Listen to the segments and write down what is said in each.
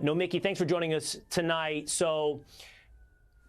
No, Mickey, thanks for joining us tonight. So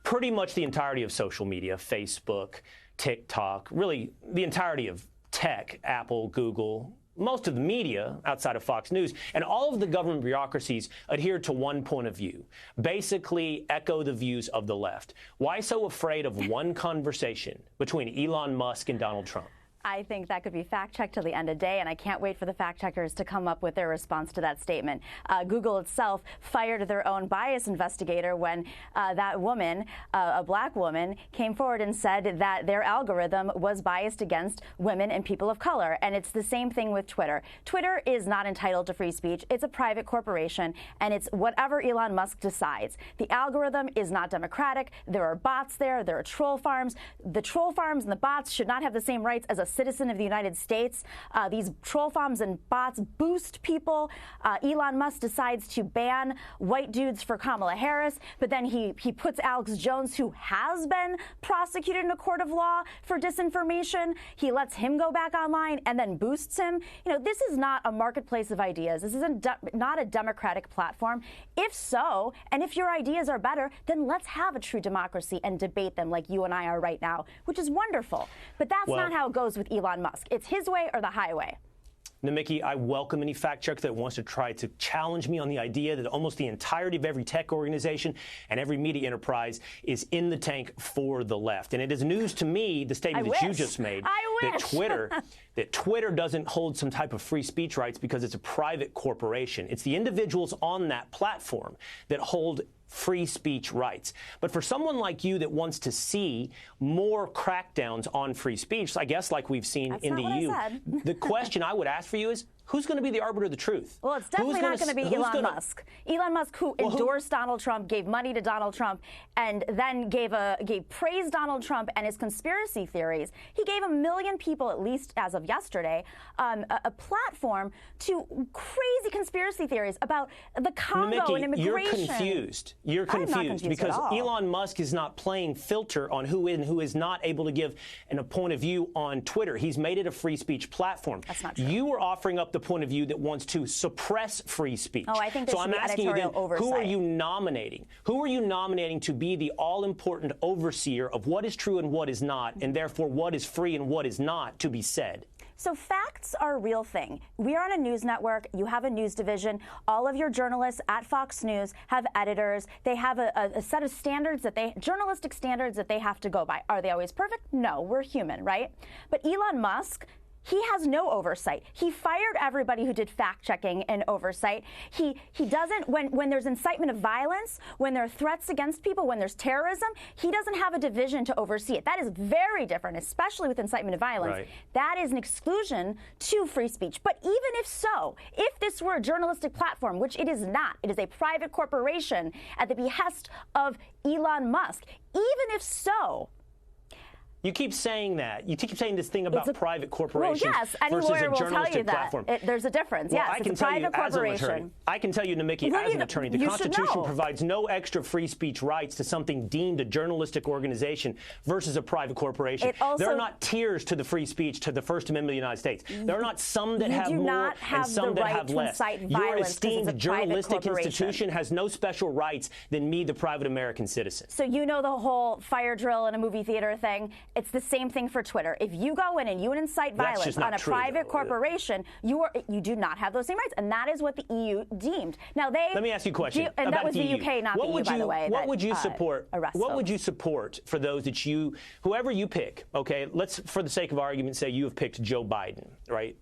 pretty much the entirety of social media, Facebook, TikTok, really the entirety of tech, Apple, Google, most of the media outside of Fox News, and all of the government bureaucracies adhere to one point of view, basically echo the views of the left. Why so afraid of one conversation between Elon Musk and Donald Trump? I think that could be fact-checked till the end of the day, and I can't wait for the fact-checkers to come up with their response to that statement. Google itself fired their own bias investigator when that woman, a black woman, came forward and said that their algorithm was biased against women and people of color. And it's the same thing with Twitter. Twitter is not entitled to free speech. It's a private corporation, and it's whatever Elon Musk decides. The algorithm is not democratic. There are bots there. There are troll farms. The troll farms and the bots should not have the same rights as a citizen of the United States. These troll farms and bots boost people. Elon Musk decides to ban white dudes for Kamala Harris, but then he puts Alex Jones, who has been prosecuted in a court of law for disinformation. He lets him go back online and then boosts him. You know, this is not a marketplace of ideas. This is not a democratic platform. If so, and if your ideas are better, then let's have a true democracy and debate them like you and I are right now, which is wonderful. But that's not how it goes with Elon Musk. It's his way or the highway. Now, Mickey, I welcome any fact check that wants to try to challenge me on the idea that almost the entirety of every tech organization and every media enterprise is in the tank for the left. And it is news to me, the statement that you just made, that Twitter doesn't hold some type of free speech rights because it's a private corporation. It's the individuals on that platform that hold free speech rights. But for someone like you that wants to see more crackdowns on free speech, I guess like we've seen in the EU, the question I would ask for you is, who's going to be the arbiter of the truth? Well, it's definitely not going to be Elon Musk. Elon Musk, who endorsed Donald Trump, gave money to Donald Trump, and then gave praise Donald Trump and his conspiracy theories. He gave 1 million people, at least as of yesterday, a platform to crazy conspiracy theories about the Congo and immigration. You're confused. You're confused because Elon Musk is not playing filter on who is and who is not able to give a point of view on Twitter. He's made it a free speech platform. That's not true. You are offering up the point of view that wants to suppress free speech. Oh, I think there should be editorial oversight. Who are you nominating? Who are you nominating to be the all-important overseer of what is true and what is not, and therefore what is free and what is not to be said? So facts are a real thing. We are on a news network. You have a news division. All of your journalists at Fox News have editors. They have a set of standards journalistic standards that they have to go by. Are they always perfect? No, we're human, right? But Elon Musk, he has no oversight. He fired everybody who did fact-checking and oversight. He doesn't, when there's incitement of violence, when there are threats against people, when there's terrorism, he doesn't have a division to oversee it. That is very different, especially with incitement of violence. Right. That is an exclusion to free speech. But even if so, if this were a journalistic platform, which it is not, it is a private corporation at the behest of Elon Musk, even if so, you keep saying that. You keep saying this thing about private corporations any versus lawyer a will tell you journalistic that. platform. There's a difference. Well, yes, it's a private corporation. I can tell you, Namiki, as an attorney, the Constitution provides no extra free speech rights to something deemed a journalistic organization versus a private corporation. There are not tiers to the free speech to the First Amendment of the United States. There are not some that have more and some that have less. Your esteemed journalistic institution has no special rights than me, the private American citizen. So you know the whole fire drill in a movie theater thing? It's the same thing for Twitter. If you go in and you incite violence on a private corporation, you do not have those same rights, and that is what the EU deemed. Now let me ask you a question. And that was the UK, not the EU, by the way. What would you support? What would you support for those that whoever you pick? Okay, let's, for the sake of argument, say you have picked Joe Biden, right?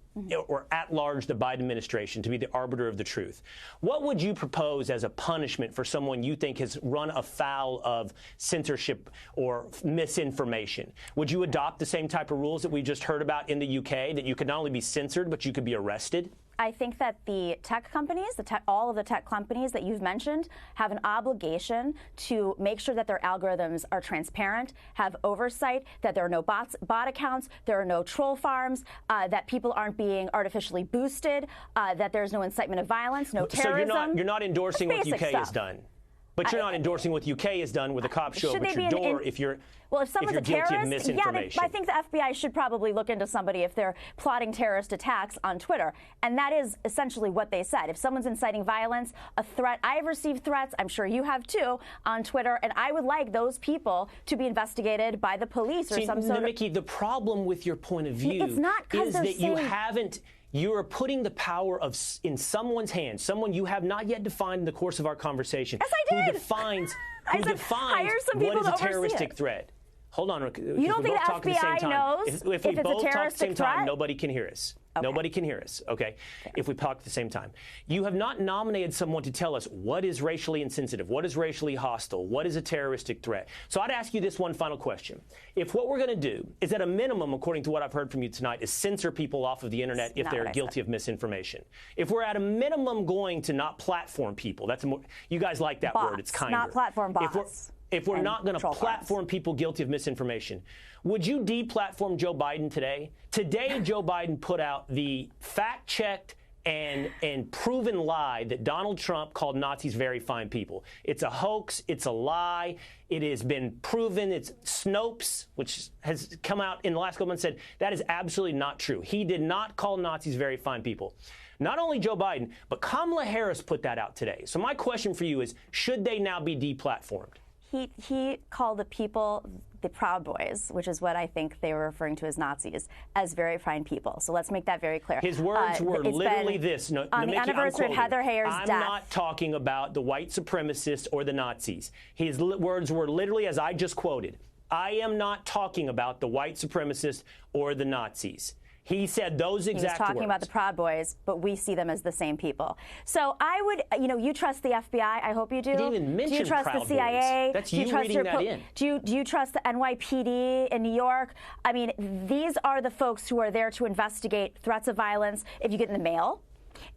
Or at large the Biden administration to be the arbiter of the truth. What would you propose as a punishment for someone you think has run afoul of censorship or misinformation? Would you adopt the same type of rules that we just heard about in the UK, that you could not only be censored, but you could be arrested? I think that the tech companies, all of the tech companies that you've mentioned, have an obligation to make sure that their algorithms are transparent, have oversight, that there are no bot accounts, there are no troll farms, that people aren't being artificially boosted, that there's no incitement of violence, no terrorism. So you're not endorsing what the UK has done? But you're not endorsing what the UK has done, where the cops show up at your door if you're well, if someone's guilty a terrorist, of misinformation. I think the FBI should probably look into somebody if they're plotting terrorist attacks on Twitter. And that is essentially what they said. If someone's inciting violence, a threat, I have received threats, I'm sure you have too, on Twitter, and I would like those people to be investigated by the police or some sort of... Mickey, the problem with your point of view is that you haven't... You are putting the power in someone's hands, someone you have not yet defined in the course of our conversation. Yes, I did. Who defines what is a terroristic threat. Hold on. You don't think the FBI knows if we both talk at the same time, threat? nobody can hear us. Okay. Nobody can hear us, okay? If we talk at the same time. You have not nominated someone to tell us what is racially insensitive, what is racially hostile, what is a terroristic threat. So I'd ask you this one final question. If what we're going to do is, at a minimum, according to what I've heard from you tonight, is censor people off of the internet if they're guilty of misinformation. If we're at a minimum going to not platform people, that's more, you guys like that word, it's kinder. Not platform bots. If we're not going to platform people guilty of misinformation, would you deplatform Joe Biden today? Today, Joe Biden put out the fact-checked and proven lie that Donald Trump called Nazis very fine people. It's a hoax. It's a lie. It has been proven. It's Snopes, which has come out in the last couple months, said that is absolutely not true. He did not call Nazis very fine people. Not only Joe Biden, but Kamala Harris put that out today. So my question for you is, should they now be deplatformed? He called the people, the Proud Boys, which is what I think they were referring to as Nazis, as very fine people. So let's make that very clear. His words were literally this. On the anniversary of Heather Heyer's death. I'm not talking about the white supremacists or the Nazis. His words were literally, as I just quoted, I am not talking about the white supremacists or the Nazis. He said those exact words. He was talking about the Proud Boys, but we see them as the same people. So I would, you trust the FBI. I hope you do. He didn't even mention do you trust Proud the CIA? Boys. That's you reading that in. Do you trust the NYPD in New York? I mean, these are the folks who are there to investigate threats of violence. If you get in the mail,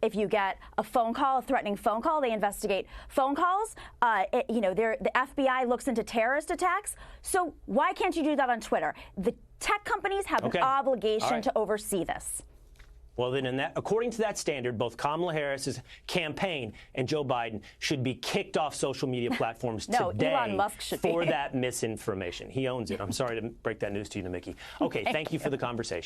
if you get a phone call, a threatening phone call, they investigate phone calls. The FBI looks into terrorist attacks. So why can't you do that on Twitter? The tech companies have an obligation to oversee this. Well, then, according to that standard, both Kamala Harris's campaign and Joe Biden should be kicked off social media platforms today Elon Musk should for that misinformation. He owns it. I'm sorry to break that news to you, Nikki. Okay, thank you for the conversation.